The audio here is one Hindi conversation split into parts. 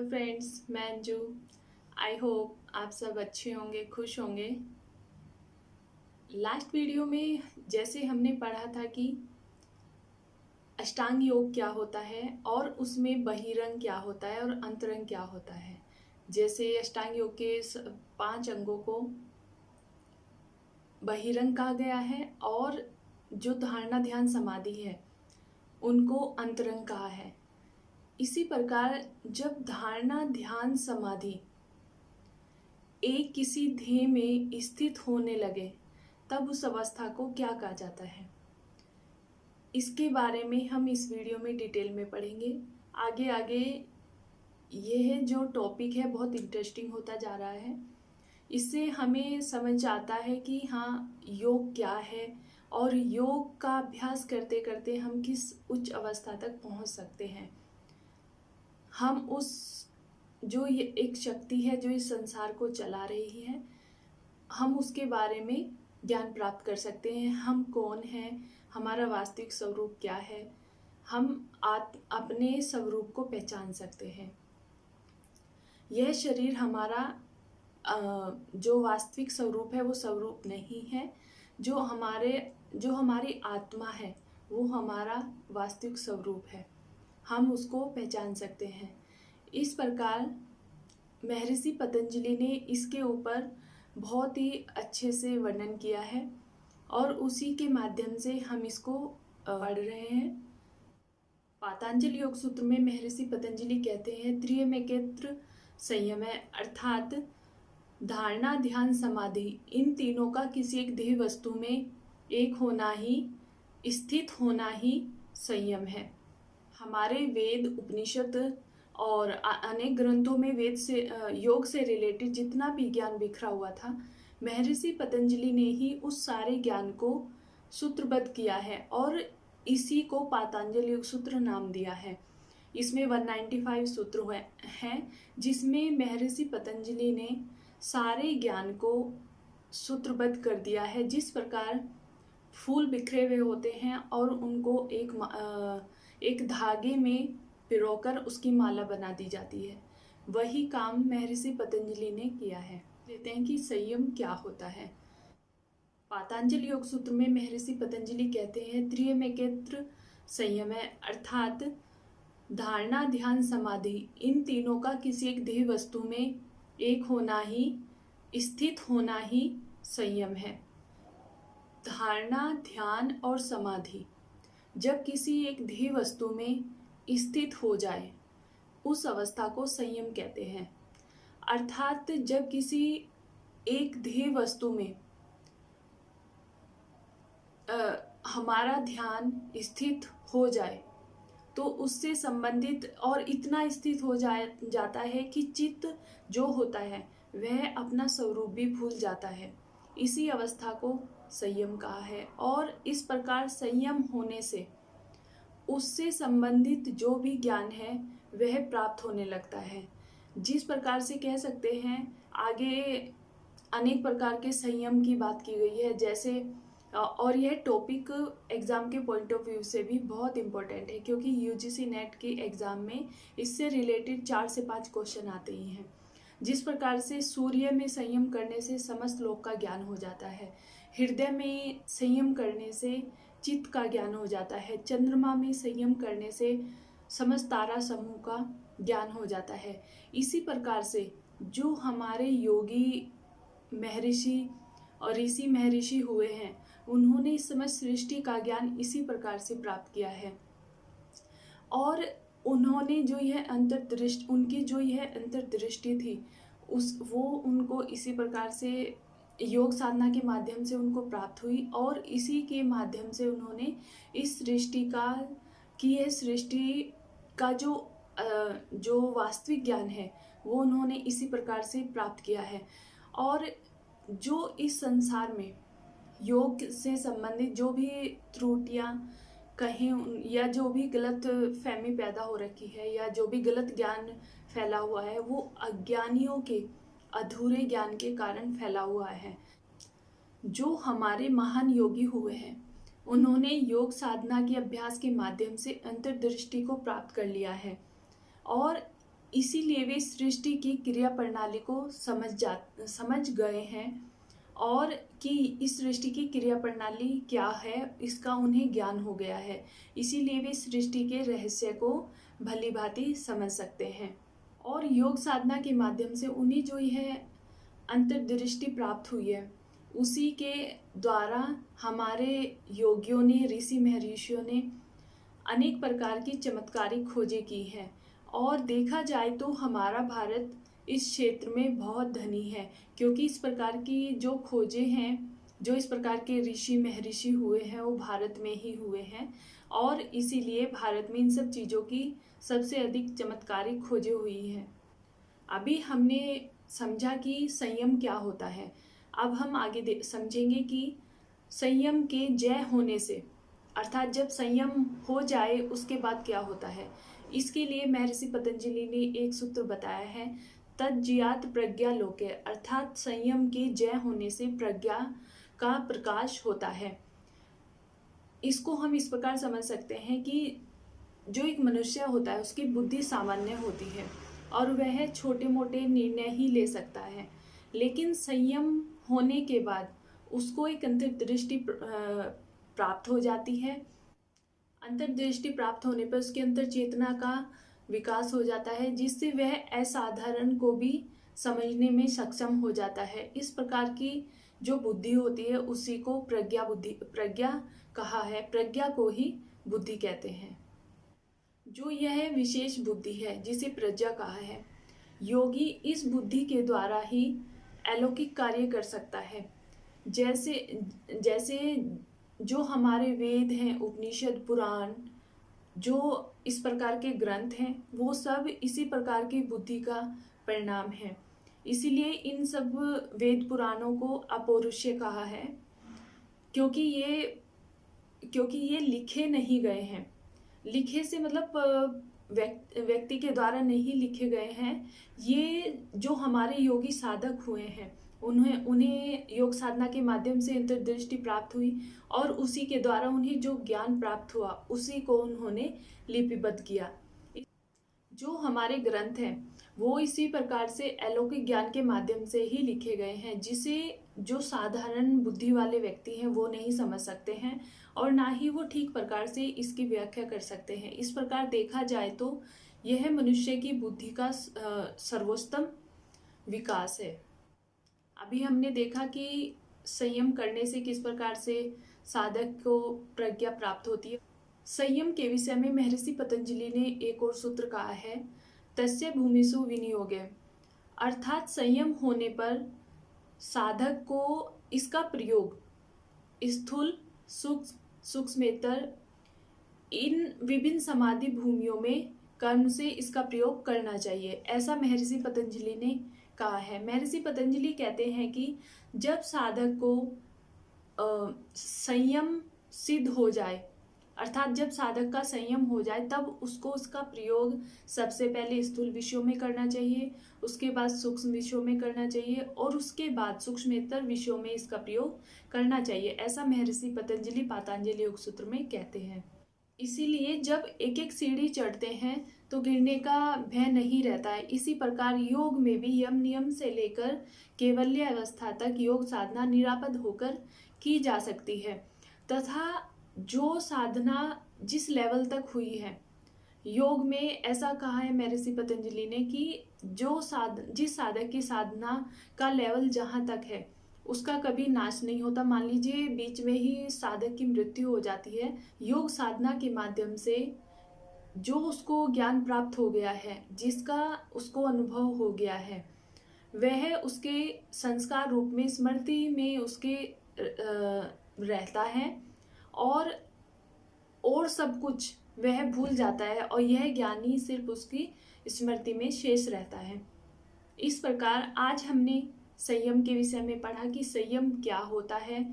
हेलो फ्रेंड्स, मैं अंजू। आई होप आप सब अच्छे होंगे, खुश होंगे। लास्ट वीडियो में जैसे हमने पढ़ा था कि अष्टांग योग क्या होता है और उसमें बहिरंग क्या होता है और अंतरंग क्या होता है। जैसे अष्टांग योग के 5 अंगों को बहिरंग कहा गया है और जो धारणा ध्यान समाधि है उनको अंतरंग कहा है। इसी प्रकार जब धारणा ध्यान समाधि एक किसी ध्येय में स्थित होने लगे तब उस अवस्था को क्या कहा जाता है, इसके बारे में हम इस वीडियो में डिटेल में पढ़ेंगे। आगे आगे यह जो टॉपिक है बहुत इंटरेस्टिंग होता जा रहा है। इससे हमें समझ आता है कि हाँ, योग क्या है और योग का अभ्यास करते करते हम किस उच्च अवस्था तक पहुंच सकते हैं। हम उस जो ये एक शक्ति है जो इस संसार को चला रही है, हम उसके बारे में ज्ञान प्राप्त कर सकते हैं। हम कौन हैं, हमारा वास्तविक स्वरूप क्या है, हम अपने स्वरूप को पहचान सकते हैं। यह शरीर हमारा जो वास्तविक स्वरूप है वो स्वरूप नहीं है। जो हमारी आत्मा है वो हमारा वास्तविक स्वरूप है, हम उसको पहचान सकते हैं। इस प्रकार महर्षि पतंजलि ने इसके ऊपर बहुत ही अच्छे से वर्णन किया है और उसी के माध्यम से हम इसको पढ़ रहे हैं। पातंजलि योग सूत्र में महर्षि पतंजलि कहते हैं, त्रियमेकेत्र संयम है, अर्थात धारणा ध्यान समाधि इन तीनों का किसी एक ध्येय वस्तु में एक होना ही, स्थित होना ही संयम है। हमारे वेद उपनिषद और अनेक ग्रंथों में वेद से योग से रिलेटेड जितना भी ज्ञान बिखरा हुआ था, महर्षि पतंजलि ने ही उस सारे ज्ञान को सूत्रबद्ध किया है और इसी को पातंजलि योग सूत्र नाम दिया है। इसमें 195 सूत्र हैं जिसमें महर्षि पतंजलि ने सारे ज्ञान को सूत्रबद्ध कर दिया है। जिस प्रकार फूल बिखरे हुए होते हैं और उनको एक धागे में पिरोकर उसकी माला बना दी जाती है, वही काम महर्षि पतंजलि ने किया है। देखते हैं कि संयम क्या होता है। पातंजलि योग सूत्र में महर्षि पतंजलि कहते हैं, त्रियमेकेत्र संयम है, अर्थात धारणा ध्यान समाधि इन तीनों का किसी एक ध्येय वस्तु में एक होना ही, स्थित होना ही संयम है। धारणा ध्यान और समाधि जब किसी एक ध्येय वस्तु में स्थित हो जाए उस अवस्था को संयम कहते हैं। अर्थात जब किसी एक ध्येय वस्तु में हमारा ध्यान स्थित हो जाए तो उससे संबंधित और इतना स्थित हो जाता है कि चित्त जो होता है वह अपना स्वरूप भी भूल जाता है। इसी अवस्था को संयम कहा है और इस प्रकार संयम होने से उससे संबंधित जो भी ज्ञान है वह प्राप्त होने लगता है। जिस प्रकार से कह सकते हैं, आगे अनेक प्रकार के संयम की बात की गई है जैसे, और यह टॉपिक एग्ज़ाम के पॉइंट ऑफ व्यू से भी बहुत इम्पोर्टेंट है क्योंकि यूजीसी नेट के एग्ज़ाम में इससे रिलेटेड 4 से 5 क्वेश्चन आते ही हैं। जिस प्रकार से सूर्य में संयम करने से समस्त लोक का ज्ञान हो जाता है, हृदय में संयम करने से चित्त का ज्ञान हो जाता है, चंद्रमा में संयम करने से समस्त तारा समूह का ज्ञान हो जाता है। इसी प्रकार से जो हमारे योगी महर्षि और ऋषि महर्षि हुए हैं उन्होंने इस समस्त सृष्टि का ज्ञान इसी प्रकार से प्राप्त किया है और उन्होंने जो यह अंतर्दृष्टि, उनकी जो यह अंतर्दृष्टि थी वो उनको इसी प्रकार से योग साधना के माध्यम से उनको प्राप्त हुई और इसी के माध्यम से उन्होंने इस सृष्टि का जो वास्तविक ज्ञान है वो उन्होंने इसी प्रकार से प्राप्त किया है। और जो इस संसार में योग से संबंधित जो भी त्रुटियां कहें या जो भी गलत फहमी पैदा हो रखी है या जो भी गलत ज्ञान फैला हुआ है वो अज्ञानियों के अधूरे ज्ञान के कारण फैला हुआ है। जो हमारे महान योगी हुए हैं उन्होंने योग साधना के अभ्यास के माध्यम से अंतर्दृष्टि को प्राप्त कर लिया है और इसीलिए वे सृष्टि की क्रिया प्रणाली को समझ गए हैं और कि इस सृष्टि की क्रिया प्रणाली क्या है इसका उन्हें ज्ञान हो गया है। इसीलिए वे सृष्टि के रहस्य को भली भांति समझ सकते हैं और योग साधना के माध्यम से उन्हें जो यह अंतर्दृष्टि प्राप्त हुई है उसी के द्वारा हमारे योगियों ने, ऋषि महर्षियों ने अनेक प्रकार की चमत्कारिक खोजें की हैं और देखा जाए तो हमारा भारत इस क्षेत्र में बहुत धनी है, क्योंकि इस प्रकार की जो खोजें हैं, जो इस प्रकार के ऋषि महर्षि हुए हैं वो भारत में ही हुए हैं और इसीलिए भारत में इन सब चीज़ों की सबसे अधिक चमत्कारिक खोजें हुई हैं। अभी हमने समझा कि संयम क्या होता है, अब हम आगे समझेंगे कि संयम के जय होने से, अर्थात जब संयम हो जाए उसके बाद क्या होता है। इसके लिए महर्षि पतंजलि ने एक सूत्र बताया है, तज्जियात प्रज्ञा लोके, अर्थात संयम के जय होने से प्रज्ञा का प्रकाश होता है। इसको हम इस प्रकार समझ सकते हैं कि जो एक मनुष्य होता है उसकी बुद्धि सामान्य होती है और वह छोटे मोटे निर्णय ही ले सकता है, लेकिन संयम होने के बाद उसको एक अंतर्दृष्टि प्राप्त हो जाती है। अंतर्दृष्टि प्राप्त होने पर उसके अंतर चेतना का विकास हो जाता है, जिससे वह असाधारण को भी समझने में सक्षम हो जाता है। इस प्रकार की जो बुद्धि होती है उसी को प्रज्ञा कहा है, प्रज्ञा को ही बुद्धि कहते हैं। जो यह विशेष बुद्धि है जिसे प्रज्ञा कहा है, योगी इस बुद्धि के द्वारा ही अलौकिक कार्य कर सकता है। जैसे जैसे जो हमारे वेद हैं, उपनिषद, पुराण, जो इस प्रकार के ग्रंथ हैं, वो सब इसी प्रकार की बुद्धि का परिणाम है। इसीलिए इन सब वेद पुराणों को अपौरुषीय कहा है, क्योंकि ये लिखे नहीं गए हैं। लिखे से मतलब व्यक्ति के द्वारा नहीं लिखे गए हैं। ये जो हमारे योगी साधक हुए हैं उन्हें योग साधना के माध्यम से अंतर्दृष्टि प्राप्त हुई और उसी के द्वारा उन्हें जो ज्ञान प्राप्त हुआ उसी को उन्होंने लिपिबद्ध किया। जो हमारे ग्रंथ हैं वो इसी प्रकार से अलौकिक ज्ञान के माध्यम से ही लिखे गए हैं, जिसे जो साधारण बुद्धि वाले व्यक्ति हैं वो नहीं समझ सकते हैं और ना ही वो ठीक प्रकार से इसकी व्याख्या कर सकते हैं। इस प्रकार देखा जाए तो यह मनुष्य की बुद्धि का सर्वोत्तम विकास है। अभी हमने देखा कि संयम करने से किस प्रकार से साधक को प्रज्ञा प्राप्त होती है। संयम के विषय में महर्षि पतंजलि ने एक और सूत्र कहा है, तस्य भूमिषु विनियोगे, अर्थात संयम होने पर साधक को इसका प्रयोग स्थूल, सूक्ष्मेतर इन विभिन्न समाधि भूमियों में कर्म से इसका प्रयोग करना चाहिए, ऐसा महर्षि पतंजलि ने कहा है। महर्षि पतंजलि कहते हैं कि जब साधक को संयम सिद्ध हो जाए, अर्थात जब साधक का संयम हो जाए, तब उसको उसका प्रयोग सबसे पहले स्थूल विषयों में करना चाहिए, उसके बाद सूक्ष्म विषयों में करना चाहिए और उसके बाद सूक्ष्मेतर विषयों में इसका प्रयोग करना चाहिए, ऐसा महर्षि पतंजलि पातंजलि योग सूत्र में कहते हैं। इसीलिए जब एक एक सीढ़ी चढ़ते हैं तो गिरने का भय नहीं रहता है। इसी प्रकार योग में भी यम नियम से लेकर कैवल्य अवस्था तक योग साधना निरापद होकर की जा सकती है, तथा जो साधना जिस लेवल तक हुई है योग में, ऐसा कहा है महर्षि पतंजलि ने कि जिस साधक की साधना का लेवल जहाँ तक है उसका कभी नाश नहीं होता। मान लीजिए बीच में ही साधक की मृत्यु हो जाती है, योग साधना के माध्यम से जो उसको ज्ञान प्राप्त हो गया है, जिसका उसको अनुभव हो गया है, वह उसके संस्कार रूप में स्मृति में उसके रहता है और सब कुछ वह भूल जाता है और यह ज्ञान ही सिर्फ उसकी स्मृति में शेष रहता है। इस प्रकार आज हमने संयम के विषय में पढ़ा कि संयम क्या होता है,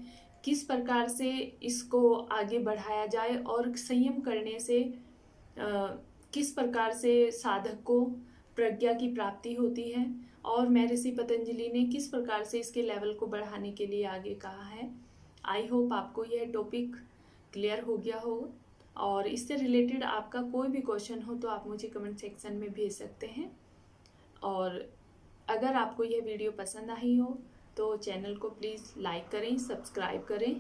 किस प्रकार से इसको आगे बढ़ाया जाए और संयम करने से किस प्रकार से साधक को प्रज्ञा की प्राप्ति होती है और महर्षि पतंजलि ने किस प्रकार से इसके लेवल को बढ़ाने के लिए आगे कहा है। आई होप आपको यह टॉपिक क्लियर हो गया होगा और इससे रिलेटेड आपका कोई भी क्वेश्चन हो तो आप मुझे कमेंट सेक्शन में भेज सकते हैं। और अगर आपको यह वीडियो पसंद आई हो तो चैनल को प्लीज़ लाइक करें, सब्सक्राइब करें।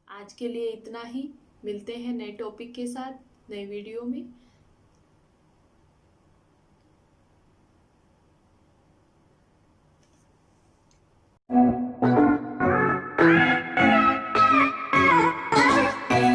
आज के लिए इतना ही। मिलते हैं नए टॉपिक के साथ नए वीडियो में।